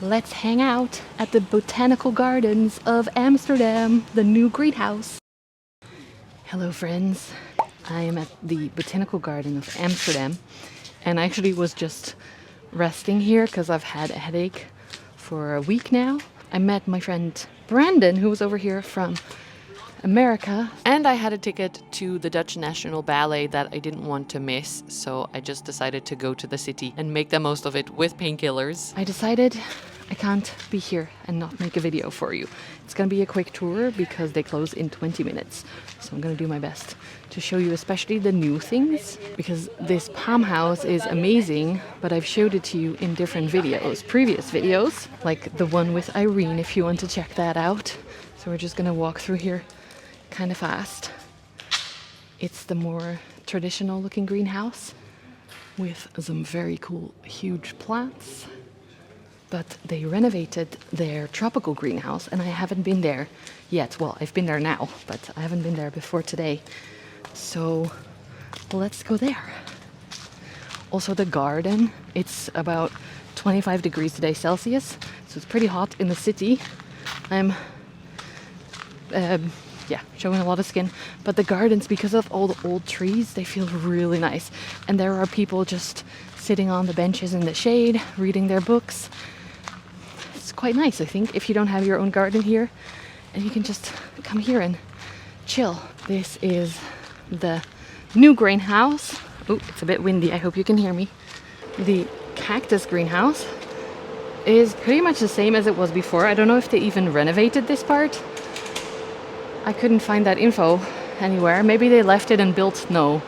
Let's hang out at the botanical gardens of Amsterdam, the new greenhouse. Hello friends, I am at the botanical garden of Amsterdam and I actually was just resting here because I've had a headache for a week now. I met my friend Brandon, who was over here from America, and I had a ticket to the Dutch National Ballet that I didn't want to miss, so I just decided to go to the city and make the most of it with painkillers. I decided I can't be here and not make a video for you. It's gonna be a quick tour because they close in 20 minutes, so I'm gonna do my best to show you especially the new things, because this palm house is amazing, but I've showed it to you in different videos, previous videos, like the one with Irene if you want to check that out. So we're just gonna walk through here kind of fast. It's the more traditional looking greenhouse with some very cool huge plants, but they renovated their tropical greenhouse and I haven't been there yet. Well, I've been there now, but I haven't been there before today, so let's go there. Also the garden, it's about 25 degrees today Celsius, so it's pretty hot in the city. I'm showing a lot of skin, but the gardens, because of all the old trees, they feel really nice, and there are people just sitting on the benches in the shade reading their books. It's quite nice, I think, if you don't have your own garden here, and you can just come here and chill. This is the new greenhouse. Oh, it's a bit windy, I hope you can hear me. The Cactus greenhouse is pretty much the same as it was before. I don't know if they even renovated this part. I couldn't find that info anywhere. Maybe they left it and built, no,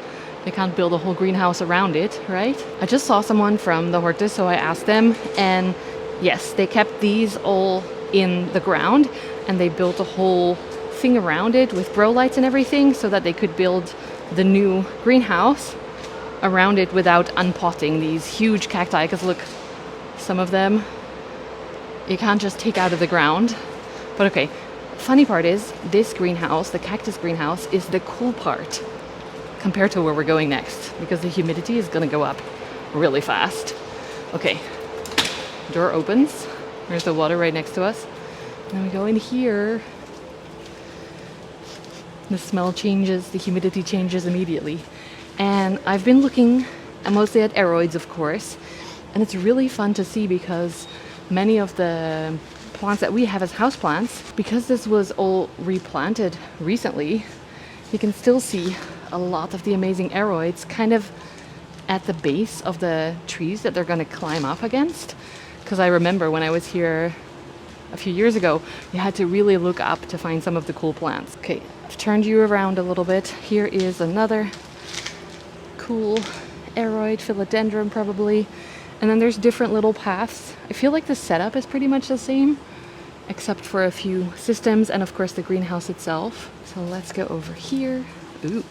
they can't build a whole greenhouse around it, right? I just saw someone from the Hortus, so I asked them, and yes, they kept these all in the ground and they built a whole thing around it with grow lights and everything so that they could build the new greenhouse around it without unpotting these huge cacti, because look, some of them you can't just take out of the ground. But okay. Funny part is, this greenhouse, the Cactus greenhouse, is the cool part compared to where we're going next, because the humidity is gonna go up really fast. Okay, door opens. There's the water right next to us. And then we go in here. The smell changes, the humidity changes immediately. And I've been looking mostly at aeroids, of course, and it's really fun to see because many of the plants that we have as houseplants, because this was all replanted recently, you can still see a lot of the amazing aeroids kind of at the base of the trees that they're going to climb up against. Because I remember when I was here a few years ago, you had to really look up to find some of the cool plants. Okay, I've turned you around a little bit. Here is another cool aeroid, philodendron probably. And then there's different little paths. I feel like the setup is pretty much the same, except for a few systems and of course the greenhouse itself. So let's go over here. Ooh.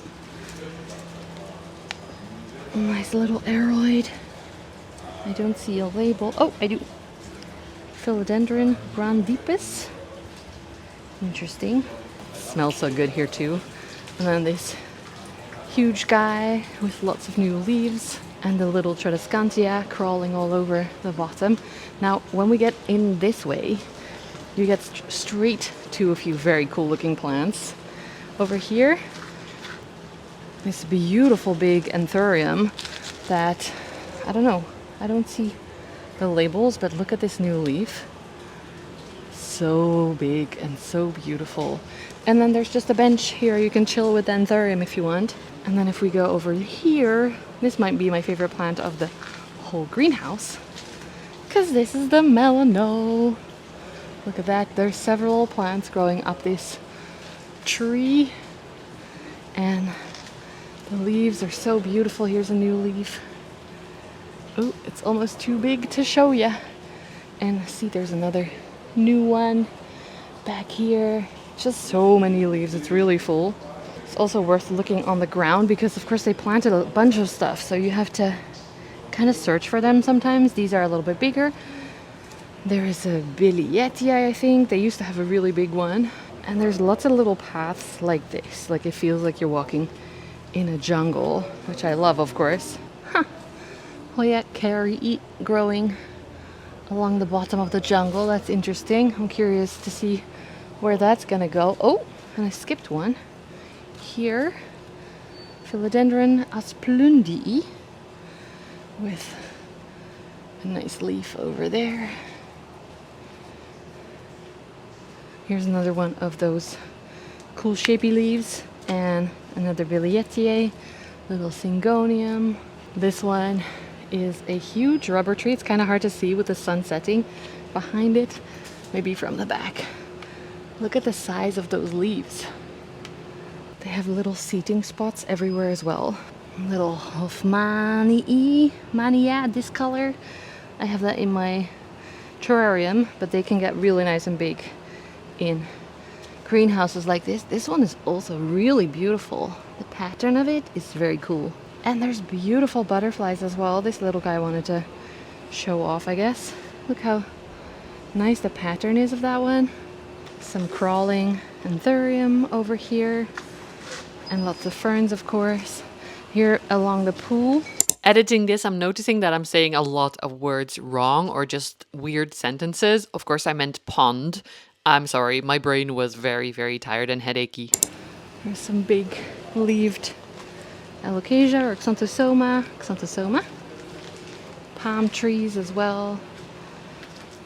Nice little aeroid. I don't see a label. Oh, I do. Philodendron grandipus. Interesting. Smells so good here too. And then this huge guy with lots of new leaves. And the little Tradescantia crawling all over the bottom. Now, when we get in this way, you get straight to a few very cool looking plants. Over here, this beautiful big anthurium that, I don't know, I don't see the labels, but look at this new leaf. So big and so beautiful. And then there's just a bench here. You can chill with the anthurium if you want. And then if we go over here, this might be my favorite plant of the whole greenhouse, because this is the melano. Look at that. There's several plants growing up this tree, and the leaves are so beautiful. Here's a new leaf. Oh, it's almost too big to show you. And see, there's another new one back here. Just so many leaves. It's really full. It's also worth looking on the ground because of course they planted a bunch of stuff, so you have to kind of search for them sometimes. These are a little bit bigger. There is a Bilietti, I think. They used to have a really big one. And there's lots of little paths like this. Like it feels like you're walking in a jungle, which I love, of course. Huh. Hoya carry growing along the bottom of the jungle. That's interesting. I'm curious to see where that's gonna go. Oh, and I skipped one. Here, Philodendron asplundii with a nice leaf over there. Here's another one of those cool shapy leaves, and another Billietiae, little Syngonium. This one is a huge rubber tree. It's kind of hard to see with the sun setting behind it, maybe from the back. Look at the size of those leaves. They have little seating spots everywhere as well. Little Hoffmanii, Mania, this color. I have that in my terrarium, but they can get really nice and big in greenhouses like this. This one is also really beautiful. The pattern of it is very cool. And there's beautiful butterflies as well. This little guy wanted to show off, I guess. Look how nice the pattern is of that one. Some crawling anthurium over here. And lots of ferns, of course. Here along the pool. Editing this, I'm noticing that I'm saying a lot of words wrong or just weird sentences. Of course, I meant pond. I'm sorry, my brain was very, very tired and headachy. There's some big leaved alocasia or xanthosoma. Palm trees as well.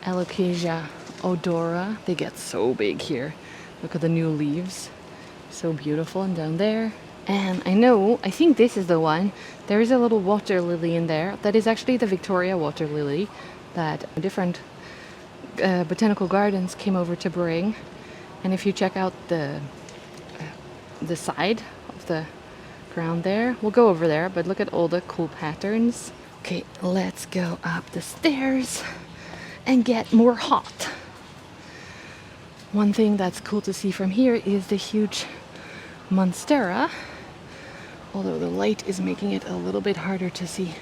Alocasia odora. They get so big here. Look at the new leaves. So beautiful. And down there. And I think this is the one. There is a little water lily in there. That is actually the Victoria water lily that different botanical gardens came over to bring. And if you check out the side of the ground there, we'll go over there, but look at all the cool patterns. Okay, let's go up the stairs and get more hot. One thing that's cool to see from here is the huge monstera, although the light is making it a little bit harder to see.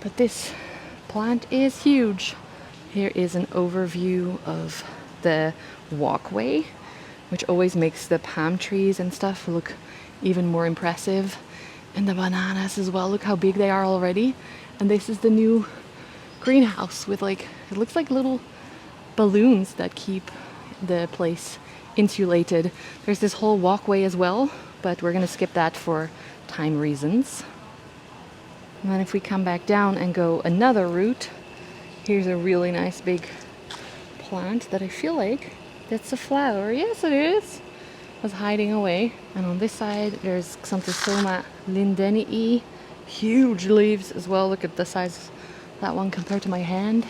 But this plant is huge. Here is an overview of the walkway, which always makes the palm trees and stuff look even more impressive. And the bananas as well. Look how big they are already. And this is the new greenhouse with it looks like little balloons that keep the place insulated. There's this whole walkway as well, but we're gonna skip that for time reasons. And then if we come back down and go another route, here's a really nice big plant that I feel like that's a flower. Yes, it is. Was hiding away. And on this side, there's Xanthosoma lindenii. Huge leaves as well. Look at the size of that one compared to my hand.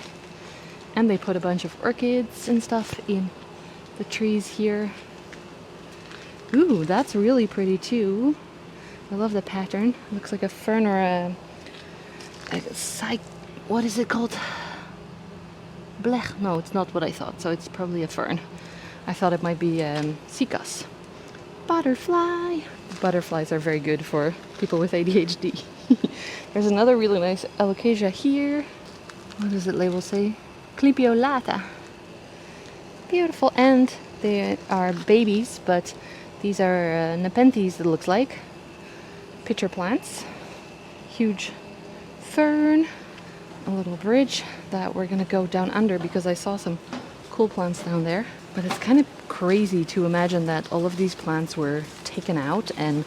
And they put a bunch of orchids and stuff in the trees here. Ooh, that's really pretty too. I love the pattern. Looks like a fern or a what is it called? Blech. No, it's not what I thought. So it's probably a fern. I thought it might be cycas. Butterfly. Butterflies are very good for people with ADHD. There's another really nice alocasia here. What does it label say? Clipiolata. Beautiful. And they are babies, but these are nepenthes, it looks like. Pitcher plants. Huge fern. A little bridge that we're gonna go down under because I saw some cool plants down there. But it's kind of crazy to imagine that all of these plants were taken out and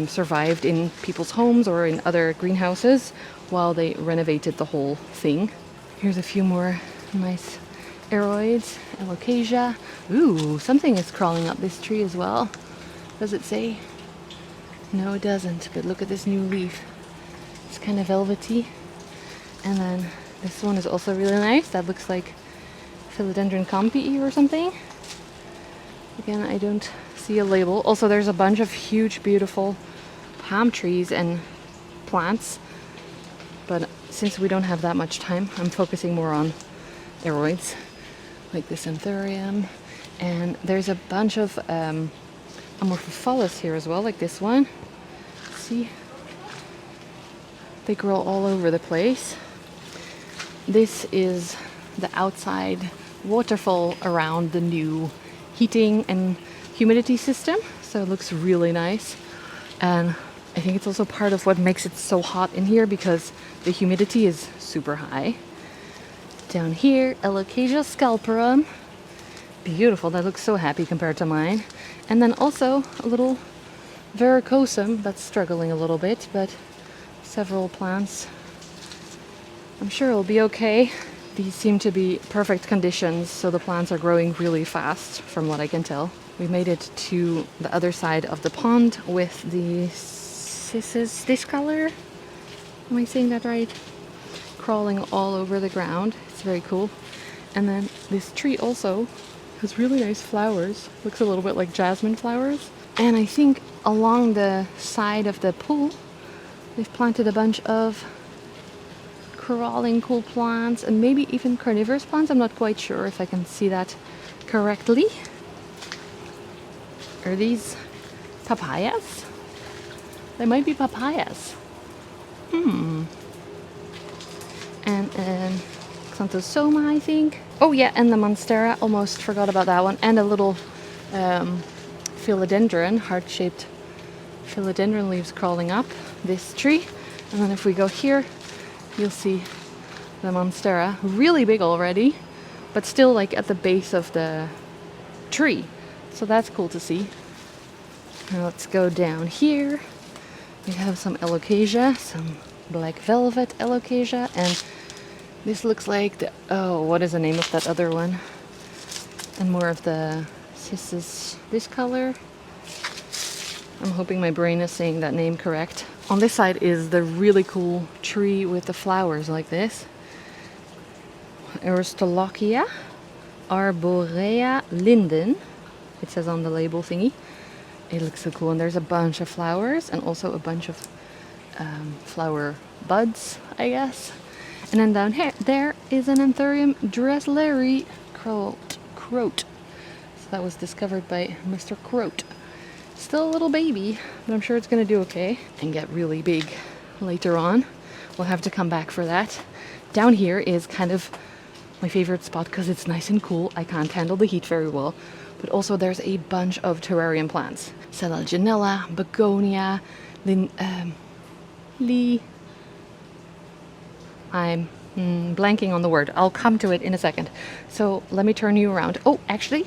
survived in people's homes or in other greenhouses while they renovated the whole thing. Here's a few more nice aeroids, alocasia. Ooh, something is crawling up this tree as well. Does it say? No, it doesn't, but look at this new leaf. It's kind of velvety. And then this one is also really nice. That looks like Philodendron campii or something. Again, I don't see a label. Also, there's a bunch of huge, beautiful palm trees and plants. But since we don't have that much time, I'm focusing more on aeroids, like this anthurium. And there's a bunch of amorphophallus here as well, like this one. See? They grow all over the place. This is the outside waterfall around the new heating and humidity system. So it looks really nice. And I think it's also part of what makes it so hot in here because the humidity is super high. Down here, Alocasia scalparum. Beautiful, that looks so happy compared to mine. And then also a little varicosum that's struggling a little bit, but several plants. I'm sure it'll be okay. These seem to be perfect conditions, so the plants are growing really fast from what I can tell. We made it to the other side of the pond with the cissus discolor. Am I saying that right? Crawling all over the ground. It's very cool. And then this tree also has really nice flowers. Looks a little bit like jasmine flowers. And I think along the side of the pool, they've planted a bunch of crawling cool plants and maybe even carnivorous plants. I'm not quite sure if I can see that correctly. Are these papayas? They might be papayas. And Xanthosoma, I think. Oh yeah, and the Monstera. Almost forgot about that one. And a little philodendron, heart-shaped philodendron leaves crawling up this tree. And then if we go here, you'll see the Monstera, really big already, but still like at the base of the tree. So that's cool to see. Now let's go down here. We have some Alocasia, some black velvet Alocasia, and this looks like the, oh, what is the name of that other one? And more of the cissus discolor. I'm hoping my brain is saying that name correct. On this side is the really cool tree with the flowers like this. Aristolochia arborea linden. It says on the label thingy. It looks so cool, and there's a bunch of flowers and also a bunch of flower buds, I guess. And then down here, there is an Anthurium dressleri Croat. So that was discovered by Mr. Croat. Still a little baby, but I'm sure it's gonna do okay and get really big later on. We'll have to come back for that. Down here is kind of my favorite spot because it's nice and cool. I can't handle the heat very well. But also there's a bunch of terrarium plants. Selaginella, begonia, I'm blanking on the word. I'll come to it in a second. So let me turn you around. Oh, actually,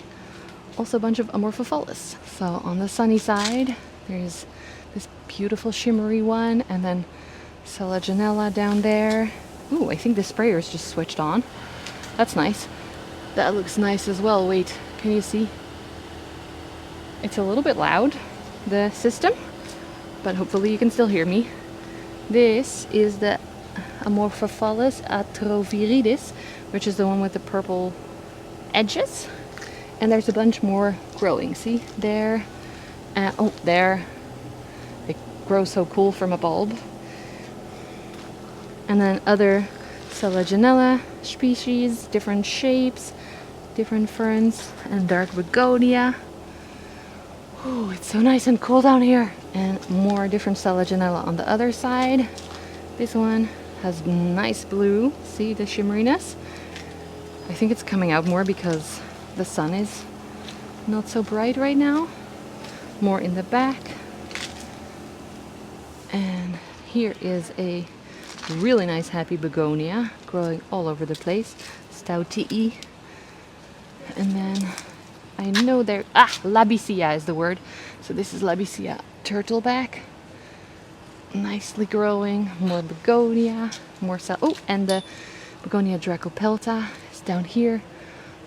also a bunch of Amorphophallus. So on the sunny side, there's this beautiful shimmery one, and then Selaginella down there. Ooh, I think the sprayer's just switched on. That's nice. That looks nice as well. Wait, can you see? It's a little bit loud, the system, but hopefully you can still hear me. This is the Amorphophallus atroviridis, which is the one with the purple edges. And there's a bunch more growing. See, there. Oh, there. It grows so cool from a bulb. And then other Selaginella species, different shapes, different ferns, and dark begonia. Oh, it's so nice and cool down here. And more different Selaginella on the other side. This one has nice blue. See the shimmeriness? I think it's coming out more because the sun is not so bright right now. More in the back. And here is a really nice happy begonia growing all over the place. Stoutii. And then I know there, Labicea is the word. So this is Labicea turtleback. Nicely growing. More begonia. More and the begonia dracopelta is down here,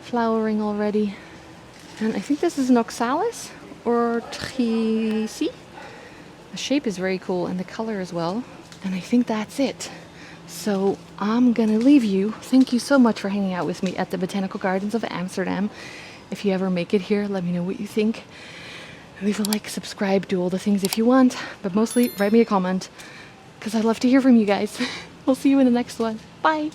flowering already. And I think this is an oxalis or trisi. The shape is very cool and the color as well. And I think that's it. So I'm gonna leave you. Thank you so much for hanging out with me at the Botanical Gardens of Amsterdam. If you ever make it here, let me know what you think. Leave a like, subscribe, do all the things if you want. But mostly write me a comment because I'd love to hear from you guys. We'll see you in the next one. Bye.